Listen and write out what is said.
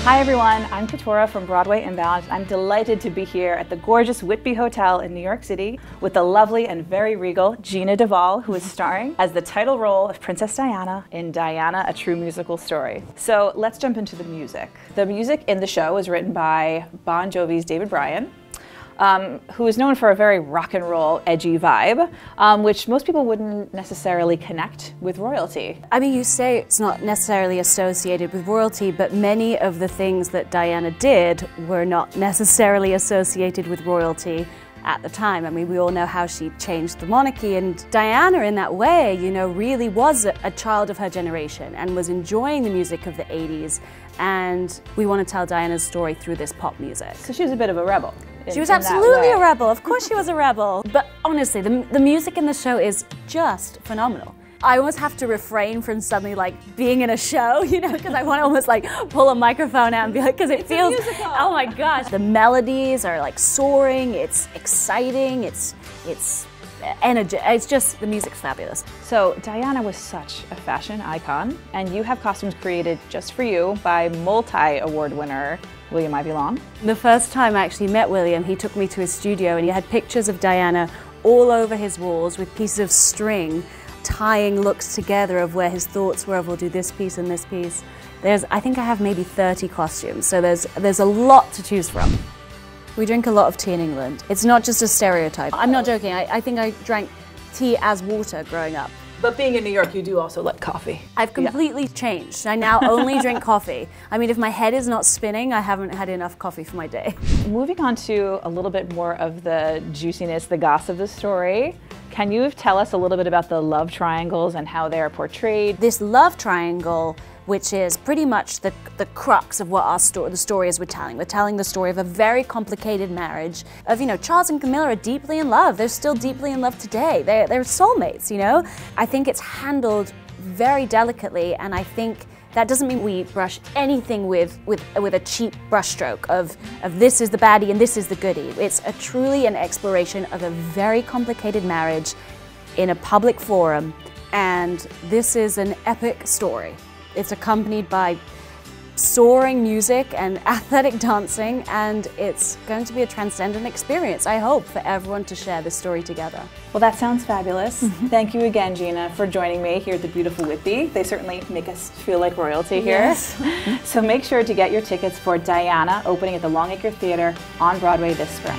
Hi everyone, I'm Katora from Broadway Inbound. I'm delighted to be here at the gorgeous Whitby Hotel in New York City with the lovely and very regal Jeanna de Waal, who is starring as the title role of Princess Diana in Diana, A True Musical Story. So let's jump into the music. The music in the show was written by Bon Jovi's David Bryan, who is known for a very rock and roll, edgy vibe, which most people wouldn't necessarily connect with royalty. I mean, you say it's not necessarily associated with royalty, but many of the things that Diana did were not necessarily associated with royalty at the time. I mean, we all know how she changed the monarchy, and Diana in that way, you know, really was a child of her generation and was enjoying the music of the 80s, and we want to tell Diana's story through this pop music. So she was a bit of a rebel. She was absolutely a rebel. Of course she was a rebel. But honestly, the music in the show is just phenomenal. I almost have to refrain from suddenly like being in a show, you know, because I want to almost like pull a microphone out and be like, because it feels, oh my gosh. The melodies are like soaring, it's exciting, it's energy, it's just, the music's fabulous. So Diana was such a fashion icon, and you have costumes created just for you by multi-award winner William Ivey Long. The first time I actually met William, he took me to his studio and he had pictures of Diana all over his walls with pieces of string tying looks together of where his thoughts were of, we'll do this piece and this piece. I think I have maybe 30 costumes, so there's a lot to choose from. We drink a lot of tea in England. It's not just a stereotype. I'm not joking, I think I drank tea as water growing up. But being in New York, you do also like coffee. I've completely changed. I now only drink coffee. I mean, if my head is not spinning, I haven't had enough coffee for my day. Moving on to a little bit more of the juiciness, the goss of the story, can you tell us a little bit about the love triangles and how they are portrayed? This love triangle, which is pretty much the crux of what the story is we're telling. We're telling the story of a very complicated marriage of, you know, Charles and Camilla are deeply in love. They're still deeply in love today. They're soulmates, you know? I think it's handled very delicately, and I think that doesn't mean we brush anything with a cheap brushstroke of this is the baddie and this is the goodie. It's truly an exploration of a very complicated marriage in a public forum, and this is an epic story. It's accompanied by soaring music and athletic dancing, and it's going to be a transcendent experience, I hope, for everyone to share this story together. Well, that sounds fabulous. Thank you again, Jeanna, for joining me here at the beautiful Whitby. They certainly make us feel like royalty here. Yes. So make sure to get your tickets for Diana, opening at the Longacre Theatre on Broadway this spring.